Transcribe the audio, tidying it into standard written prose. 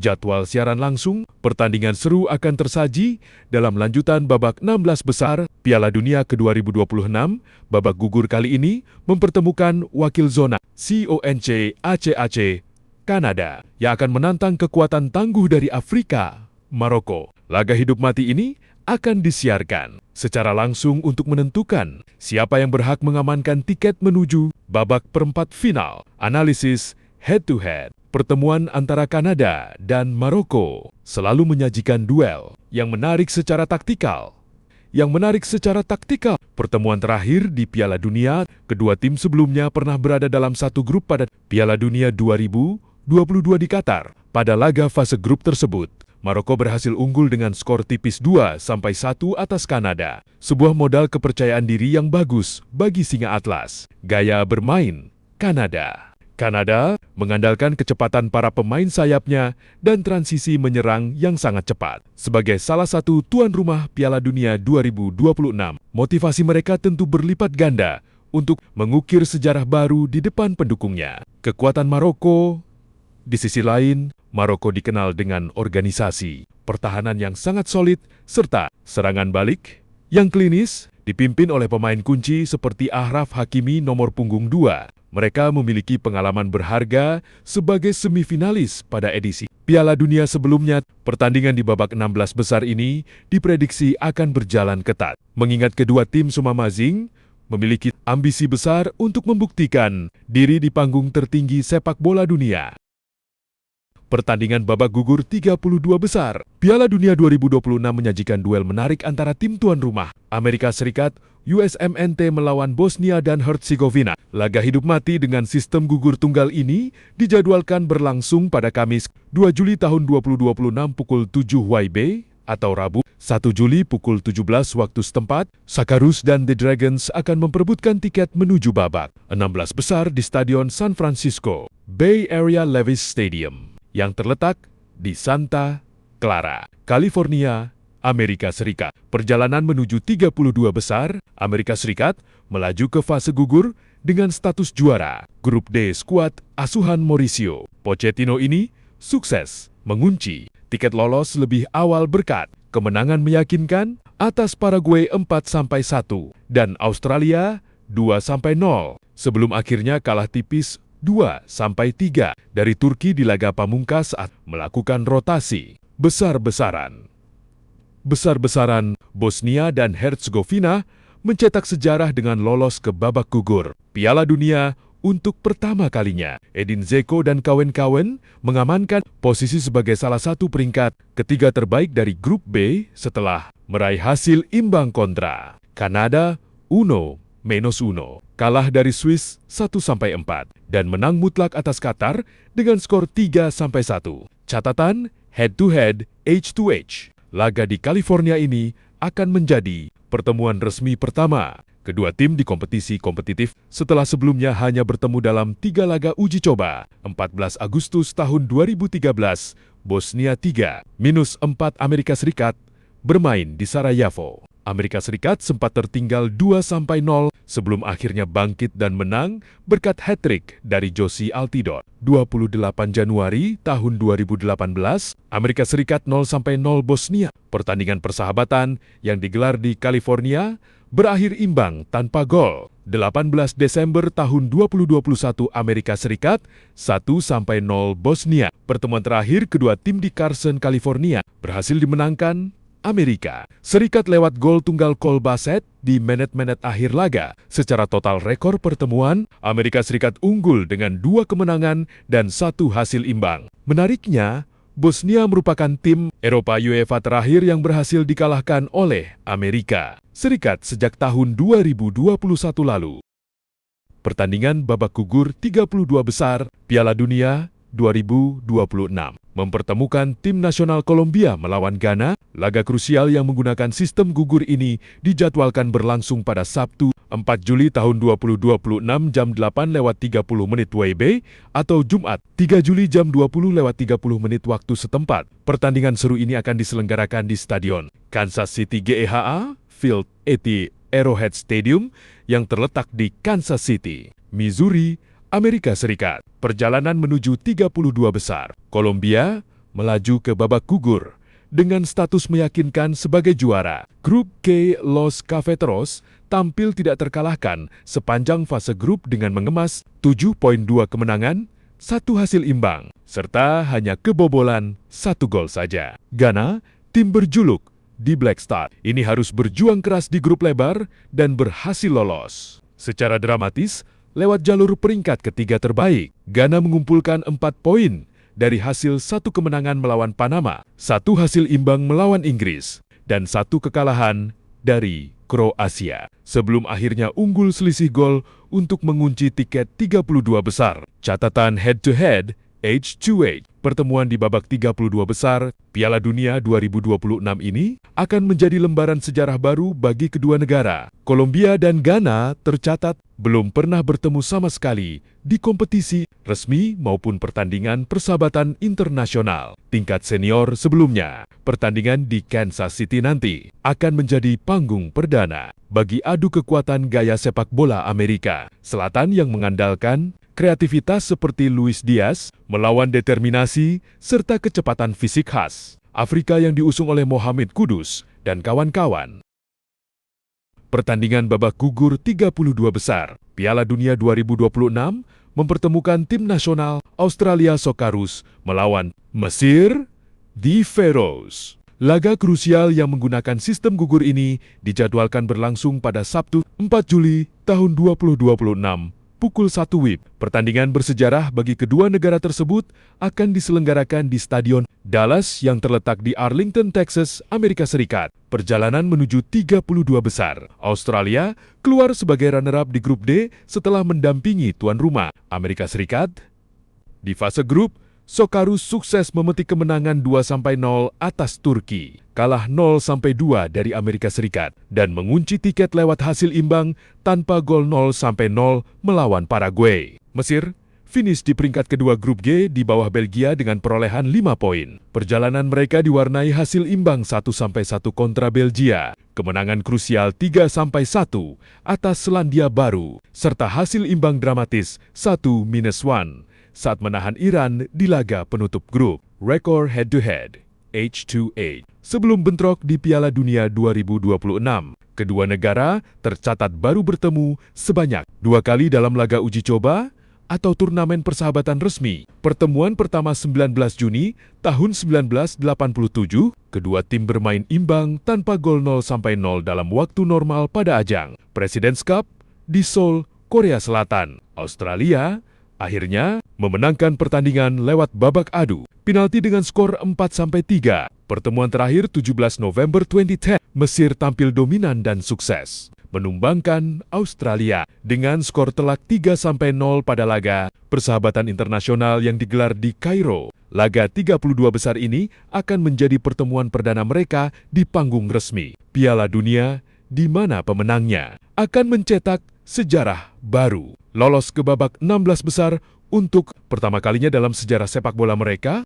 Jadwal siaran langsung, pertandingan seru akan tersaji dalam lanjutan babak 16 besar Piala Dunia ke-2026. Babak gugur kali ini mempertemukan wakil zona CONC ACAC, Kanada, yang akan menantang kekuatan tangguh dari Afrika, Maroko. Laga hidup mati ini akan disiarkan secara langsung untuk menentukan siapa yang berhak mengamankan tiket menuju babak perempat final. Analisis head-to-head. Pertemuan antara Kanada dan Maroko selalu menyajikan duel yang menarik secara taktikal. Pertemuan terakhir di Piala Dunia, kedua tim sebelumnya pernah berada dalam satu grup pada Piala Dunia 2022 di Qatar. Pada laga fase grup tersebut, Maroko berhasil unggul dengan skor tipis 2-1 atas Kanada. Sebuah modal kepercayaan diri yang bagus bagi Singa Atlas. Gaya bermain Kanada mengandalkan kecepatan para pemain sayapnya dan transisi menyerang yang sangat cepat. Sebagai salah satu tuan rumah Piala Dunia 2026, motivasi mereka tentu berlipat ganda untuk mengukir sejarah baru di depan pendukungnya. Kekuatan Maroko, di sisi lain, Maroko dikenal dengan organisasi pertahanan yang sangat solid serta serangan balik yang klinis dipimpin oleh pemain kunci seperti Achraf Hakimi nomor punggung 2. Mereka memiliki pengalaman berharga sebagai semifinalis pada edisi Piala Dunia sebelumnya. Pertandingan di babak 16 besar ini diprediksi akan berjalan ketat, mengingat kedua tim Sumamazing memiliki ambisi besar untuk membuktikan diri di panggung tertinggi sepak bola dunia. Pertandingan babak gugur 32 besar Piala Dunia 2026 menyajikan duel menarik antara tim tuan rumah Amerika Serikat USMNT melawan Bosnia dan Herzegovina. Laga hidup mati dengan sistem gugur tunggal ini dijadwalkan berlangsung pada Kamis 2 Juli tahun 2026 pukul 7 WIB atau Rabu 1 Juli pukul 17 waktu setempat. Socceroos dan The Dragons akan memperebutkan tiket menuju babak 16 besar di Stadion San Francisco Bay Area Levi's Stadium yang terletak di Santa Clara, California, Amerika Serikat. Perjalanan menuju 32 besar, Amerika Serikat melaju ke fase gugur dengan status juara Grup D skuad asuhan Mauricio Pochettino ini sukses mengunci tiket lolos lebih awal berkat kemenangan meyakinkan atas Paraguay 4-1 dan Australia 2-0 sebelum akhirnya kalah tipis 2-3 dari Turki di laga pamungkas saat melakukan rotasi besar-besaran. Bosnia dan Herzegovina mencetak sejarah dengan lolos ke babak gugur Piala Dunia untuk pertama kalinya. Edin Dzeko dan kawan-kawan mengamankan posisi sebagai salah satu peringkat ketiga terbaik dari Grup B setelah meraih hasil imbang kontra Kanada 1-1, kalah dari Swiss 1-4, dan menang mutlak atas Qatar dengan skor 3-1. Catatan head-to-head, H2H. Laga di California ini akan menjadi pertemuan resmi pertama kedua tim di kompetisi kompetitif setelah sebelumnya hanya bertemu dalam 3 laga uji coba. 14 Agustus tahun 2013, Bosnia 3-4 Amerika Serikat bermain di Sarajevo. Amerika Serikat sempat tertinggal 2-0 sebelum akhirnya bangkit dan menang berkat hat-trick dari Jozy Altidore. 28 Januari tahun 2018, Amerika Serikat 0-0 Bosnia. Pertandingan persahabatan yang digelar di California berakhir imbang tanpa gol. 18 Desember tahun 2021, Amerika Serikat 1-0 Bosnia. Pertemuan terakhir kedua tim di Carson, California berhasil dimenangkan Amerika Serikat lewat gol tunggal Cole Bassett di menit-menit akhir laga. Secara total rekor pertemuan, Amerika Serikat unggul dengan 2 kemenangan dan 1 hasil imbang. Menariknya, Bosnia merupakan tim Eropa UEFA terakhir yang berhasil dikalahkan oleh Amerika Serikat sejak tahun 2021 lalu. Pertandingan babak gugur 32 besar Piala Dunia 2026 mempertemukan tim nasional Kolombia melawan Ghana. Laga krusial yang menggunakan sistem gugur ini dijadwalkan berlangsung pada Sabtu 4 Juli tahun 2026 jam 8:30 WIB atau Jumat 3 Juli jam 20:30 waktu setempat. Pertandingan seru ini akan diselenggarakan di Stadion Kansas City GEHA Field Arrowhead Stadium yang terletak di Kansas City, Missouri, Amerika Serikat. Perjalanan menuju 32 besar. Kolombia melaju ke babak gugur dengan status meyakinkan sebagai juara. Grup K Los Cafeteros tampil tidak terkalahkan sepanjang fase grup dengan mengemas 7.2 kemenangan, 1 hasil imbang, serta hanya kebobolan 1 gol saja. Ghana, tim berjuluk di Black Star, ini harus berjuang keras di grup lebar dan berhasil lolos. Secara dramatis, lewat jalur peringkat ketiga terbaik, Ghana mengumpulkan 4 poin dari hasil 1 kemenangan melawan Panama, 1 hasil imbang melawan Inggris, dan 1 kekalahan dari Kroasia. Sebelum akhirnya unggul selisih gol untuk mengunci tiket 32 besar. Catatan head-to-head, H2H, pertemuan di babak 32 besar Piala Dunia 2026 ini akan menjadi lembaran sejarah baru bagi kedua negara. Kolombia dan Ghana tercatat belum pernah bertemu sama sekali di kompetisi resmi maupun pertandingan persahabatan internasional tingkat senior sebelumnya. Pertandingan di Kansas City nanti akan menjadi panggung perdana bagi adu kekuatan gaya sepak bola Amerika Selatan yang mengandalkan kreativitas seperti Luis Diaz melawan determinasi serta kecepatan fisik khas Afrika yang diusung oleh Mohamed Kudus dan kawan-kawan. Pertandingan babak gugur 32 besar Piala Dunia 2026 mempertemukan tim nasional Australia Socceroos melawan Mesir di Faroes. Laga krusial yang menggunakan sistem gugur ini dijadwalkan berlangsung pada Sabtu 4 Juli tahun 2026 pukul 1 WIB. Pertandingan bersejarah bagi kedua negara tersebut akan diselenggarakan di Stadion Dallas yang terletak di Arlington, Texas, Amerika Serikat. Perjalanan menuju 32 besar. Australia keluar sebagai runner-up di grup D setelah mendampingi tuan rumah, Amerika Serikat. Di fase grup, Socceroos sukses memetik kemenangan 2-0 atas Turki, kalah 0-2 dari Amerika Serikat, dan mengunci tiket lewat hasil imbang tanpa gol 0-0 melawan Paraguay. Mesir finish di peringkat kedua grup G di bawah Belgia dengan perolehan 5 poin. Perjalanan mereka diwarnai hasil imbang 1-1 kontra Belgia, kemenangan krusial 3-1 atas Selandia Baru, serta hasil imbang dramatis 1-1 saat menahan Iran di laga penutup grup. Rekor head-to-head, H2H. Sebelum bentrok di Piala Dunia 2026, kedua negara tercatat baru bertemu sebanyak 2 kali dalam laga uji coba atau turnamen persahabatan resmi. Pertemuan pertama 19 Juni tahun 1987, kedua tim bermain imbang tanpa gol 0-0 dalam waktu normal pada ajang Presidents Cup di Seoul, Korea Selatan. Australia akhirnya memenangkan pertandingan lewat babak adu penalti dengan skor 4-3. Pertemuan terakhir 17 November 2010, Mesir tampil dominan dan sukses menumbangkan Australia dengan skor telak 3-0 pada laga persahabatan internasional yang digelar di Kairo. Laga 32 besar ini akan menjadi pertemuan perdana mereka di panggung resmi Piala Dunia, di mana pemenangnya akan mencetak sejarah baru, lolos ke babak 16 besar untuk pertama kalinya dalam sejarah sepak bola mereka.